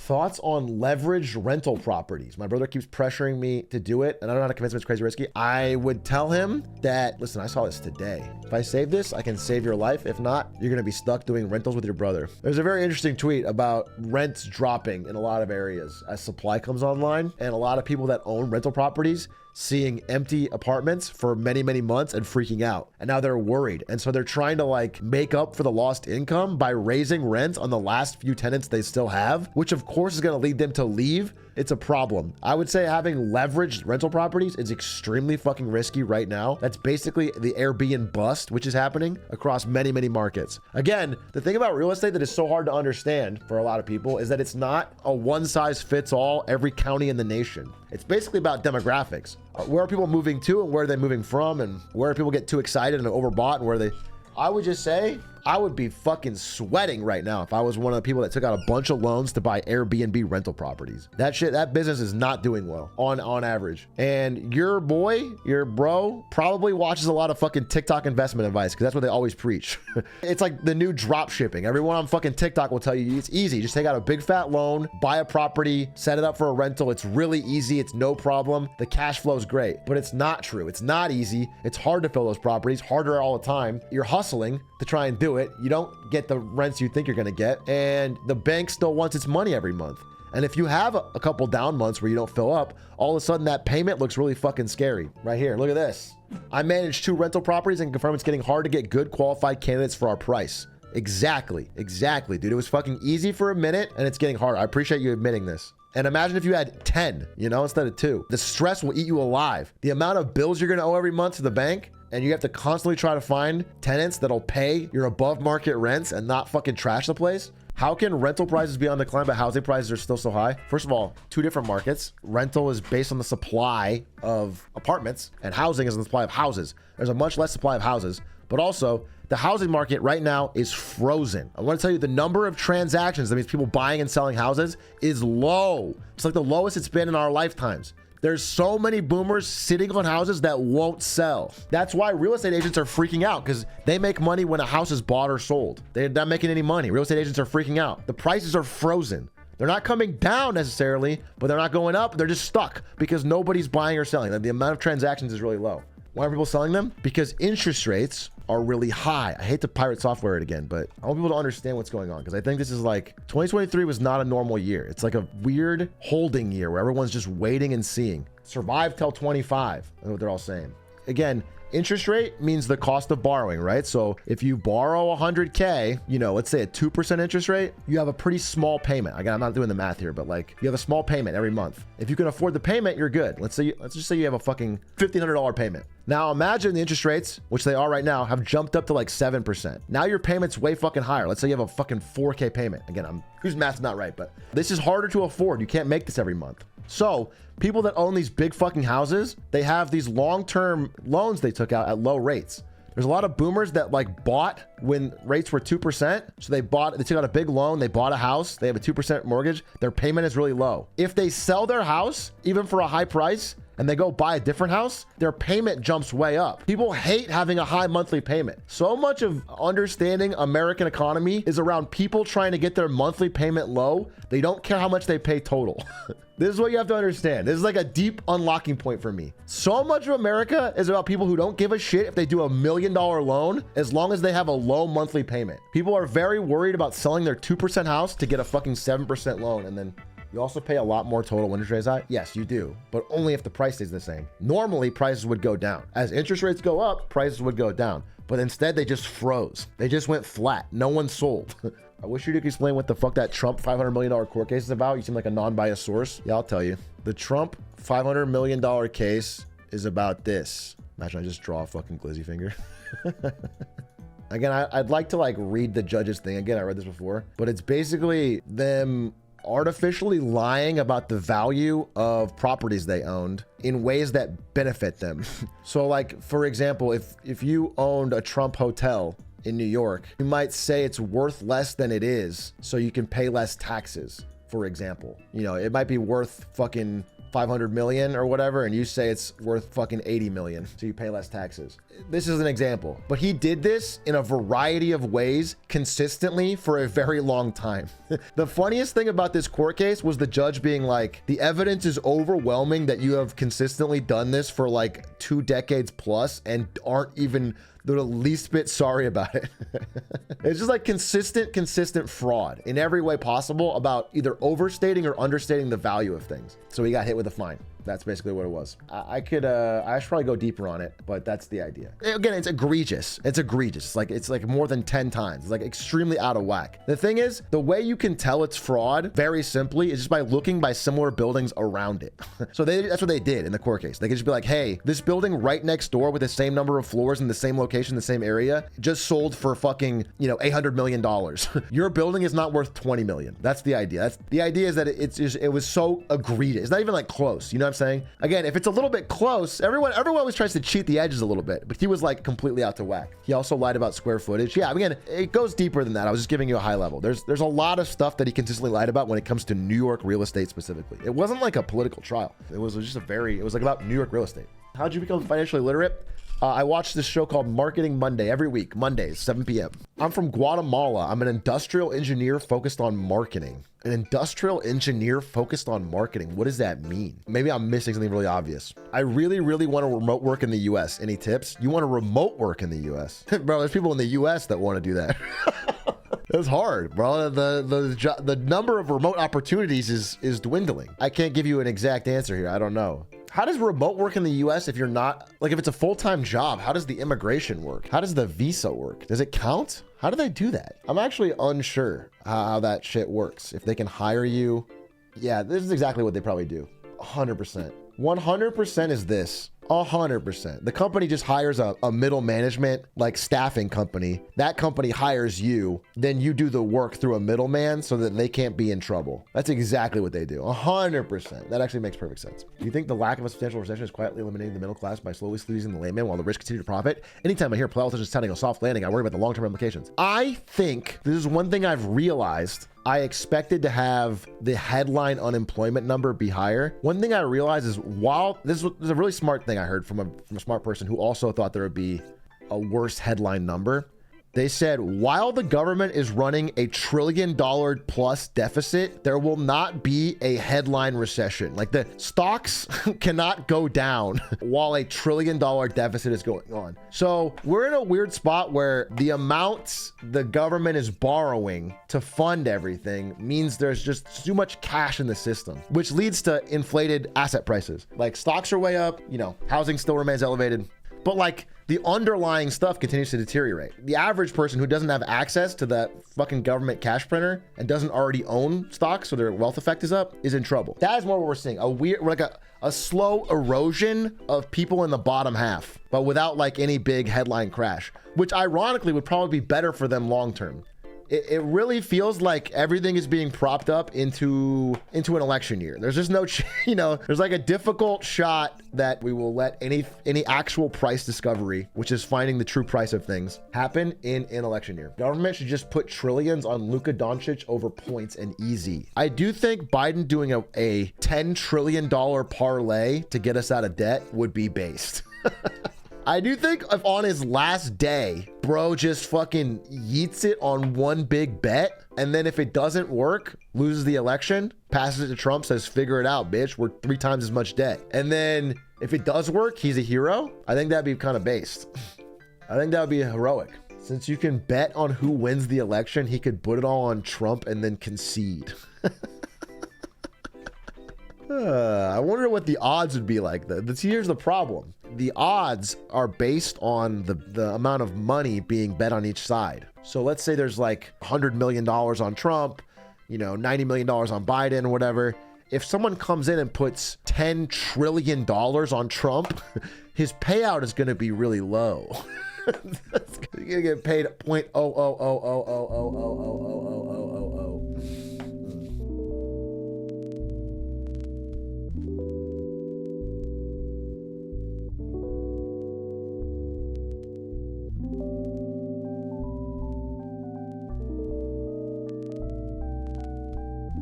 Thoughts on leveraged rental properties. My brother keeps pressuring me to do it, and I don't know how to convince him it's crazy risky. I would tell him that, listen, I saw this today. If I save this, I can save your life. If not, you're going to be stuck doing rentals with your brother. There's a very interesting tweet about rents dropping in a lot of areas as supply comes online, and a lot of people that own rental properties seeing empty apartments for many, many months and freaking out. And now they're worried. And so they're trying to like make up for the lost income by raising rent on the last few tenants they still have, which of course is going to lead them to leave. It's a problem. I would say having leveraged rental properties is extremely fucking risky right now. That's basically the Airbnb bust, which is happening across many, many markets. Again, the thing about real estate that is so hard to understand for a lot of people is that it's not a one size fits all every county in the nation. It's basically about demographics. Where are people moving to and where are they moving from, and where people get too excited and overbought, and where they... I would just say I would be fucking sweating right now if I was one of the people that took out a bunch of loans to buy Airbnb rental properties. That business is not doing well on average. And your bro probably watches a lot of fucking TikTok investment advice because that's what they always preach. It's like the new drop shipping. Everyone on fucking TikTok will tell you it's easy. Just take out a big fat loan, buy a property, set it up for a rental. It's really easy. It's no problem. The cash flow is great, but it's not true. It's not easy. It's hard to fill those properties, harder all the time. You're hustling to try and do it. You don't get the rents you think you're going to get, and the bank still wants its money every month. And if you have a couple down months where you don't fill up, all of a sudden that payment looks really fucking scary. Right here, look at this. I manage 2 rental properties and confirm it's getting hard to get good qualified candidates for our price. Exactly, dude. It was fucking easy for a minute and it's getting harder. I appreciate you admitting this. And imagine if you had 10, instead of 2. The stress will eat you alive. The amount of bills you're going to owe every month to the bank, and you have to constantly try to find tenants that'll pay your above market rents and not fucking trash the place. How can rental prices be on decline but housing prices are still so high? First of all, 2 different markets. Rental is based on the supply of apartments, and housing is on the supply of houses. There's a much less supply of houses, but also the housing market right now is frozen. I want to tell you the number of transactions, that means people buying and selling houses, is low. It's like the lowest it's been in our lifetimes. There's so many boomers sitting on houses that won't sell. That's why real estate agents are freaking out, because they make money when a house is bought or sold. They're not making any money. Real estate agents are freaking out. The prices are frozen. They're not coming down necessarily, but they're not going up. They're just stuck because nobody's buying or selling. The amount of transactions is really low. Why are people selling them? Because interest rates are really high. I hate to pirate software it again, but I want people to understand what's going on, because I think this is like 2023 was not a normal year. It's like a weird holding year where everyone's just waiting and seeing. Survive till 25. That's what they're all saying. Again, interest rate means the cost of borrowing, right? So if you borrow 100K, let's say a 2% interest rate, you have a pretty small payment. Again, I'm not doing the math here, but like you have a small payment every month. If you can afford the payment, you're good. Let's just say you have a fucking $1,500 payment. Now imagine the interest rates, which they are right now, have jumped up to like 7%. Now your payment's way fucking higher. Let's say you have a fucking 4K payment. Again, whose math's not right, but this is harder to afford. You can't make this every month. So people that own these big fucking houses, they have these long-term loans they took out at low rates. There's a lot of boomers that like bought when rates were 2%. So they took out a big loan. They bought a house. They have a 2% mortgage. Their payment is really low. If they sell their house, even for a high price, and they go buy a different house, their payment jumps way up. People hate having a high monthly payment. So much of understanding American economy is around people trying to get their monthly payment low. They don't care how much they pay total. This is what you have to understand. This is like a deep unlocking point for me. So much of America is about people who don't give a shit if they do $1 million loan as long as they have a low monthly payment. People are very worried about selling their 2% house to get a fucking 7% loan, and then you also pay a lot more total when interest rates high. Yes, you do, but only if the price stays the same. Normally, prices would go down. As interest rates go up, prices would go down. But instead, they just froze. They just went flat. No one sold. I wish you could explain what the fuck that Trump $500 million court case is about. You seem like a non-biased source. Yeah, I'll tell you. The Trump $500 million case is about this. Imagine I just draw a fucking glizzy finger. Again, I'd like to like read the judge's thing. Again, I read this before, but it's basically them artificially lying about the value of properties they owned in ways that benefit them. So like, for example, if you owned a Trump hotel in New York, you might say it's worth less than it is so you can pay less taxes, for example. It might be worth fucking 500 million or whatever, and you say it's worth fucking 80 million, so you pay less taxes. This is an example, but he did this in a variety of ways consistently for a very long time. The funniest thing about this court case was the judge being like, the evidence is overwhelming that you have consistently done this for like 2 decades plus and aren't even the least bit sorry about it. It's just like consistent fraud in every way possible about either overstating or understating the value of things. So he got hit with a fine. That's basically what it was. I should probably go deeper on it, but that's the idea. Again, it's egregious. It's egregious. It's like more than 10 times. It's like extremely out of whack. The thing is, the way you can tell it's fraud very simply is just by looking by similar buildings around it. So that's what they did in the court case. They could just be like, hey, this building right next door with the same number of floors in the same location, the same area, just sold for fucking, $800 million. Your building is not worth 20 million. That's the idea. The idea is that it was so egregious. It's not even like close. You know what I'm saying? Again, if it's a little bit close, everyone always tries to cheat the edges a little bit, but he was like completely out to whack. He also lied about square footage. Yeah, again, it goes deeper than that. I was just giving you a high level. There's a lot of stuff that he consistently lied about when it comes to New York real estate specifically. It wasn't like a political trial. It was like about New York real estate. How'd you become financially literate? I watch this show called Marketing Monday every week, Mondays, 7 p.m. I'm from Guatemala. I'm an industrial engineer focused on marketing. An industrial engineer focused on marketing. What does that mean? Maybe I'm missing something really obvious. I really, really want to remote work in the US. Any tips? You want to remote work in the US? Bro, there's people in the US that want to do that. It's hard, bro. The number of remote opportunities is dwindling. I can't give you an exact answer here. I don't know. How does remote work in the US if you're not, like if it's a full-time job, how does the immigration work? How does the visa work? Does it count? How do they do that? I'm actually unsure how that shit works. If they can hire you. Yeah, this is exactly what they probably do. 100%. 100% is this. 100%. The company just hires a middle management, like staffing company. That company hires you, then you do the work through a middleman so that they can't be in trouble. That's exactly what they do. 100%. That actually makes perfect sense. Do you think the lack of a substantial recession is quietly eliminating the middle class by slowly squeezing the layman while the rich continue to profit? Anytime I hear politicians touting a soft landing, I worry about the long-term implications. I think this is one thing I've realized. I expected to have the headline unemployment number be higher. One thing I realized is while this was a really smart thing I heard from a smart person who also thought there would be a worse headline number. They said, while the government is running a $1 trillion plus deficit, there will not be a headline recession. Like the stocks cannot go down while a $1 trillion deficit is going on. So we're in a weird spot where the amounts the government is borrowing to fund everything means there's just too much cash in the system, which leads to inflated asset prices. Like stocks are way up, housing still remains elevated, but like the underlying stuff continues to deteriorate. The average person who doesn't have access to that fucking government cash printer and doesn't already own stocks so their wealth effect is up is in trouble. That is more what we're seeing. A slow erosion of people in the bottom half, but without like any big headline crash, which ironically would probably be better for them long term. It really feels like everything is being propped up into an election year. There's just no, there's like a difficult shot that we will let any actual price discovery, which is finding the true price of things, happen in an election year. Government should just put trillions on Luka Doncic over points and easy. I do think Biden doing a $10 trillion parlay to get us out of debt would be based. I do think if on his last day, bro just fucking yeets it on one big bet, and then if it doesn't work, loses the election, passes it to Trump, says, figure it out, bitch, we're 3 times as much debt. And then if it does work, he's a hero. I think that'd be kind of based. I think that would be heroic. Since you can bet on who wins the election, he could put it all on Trump and then concede. I wonder what the odds would be like. Here's the problem. The odds are based on the amount of money being bet on each side. So let's say there's like $100 million on Trump, $90 million on Biden or whatever. If someone comes in and puts $10 trillion on Trump, his payout is going to be really low. You're going to get paid 0.000000000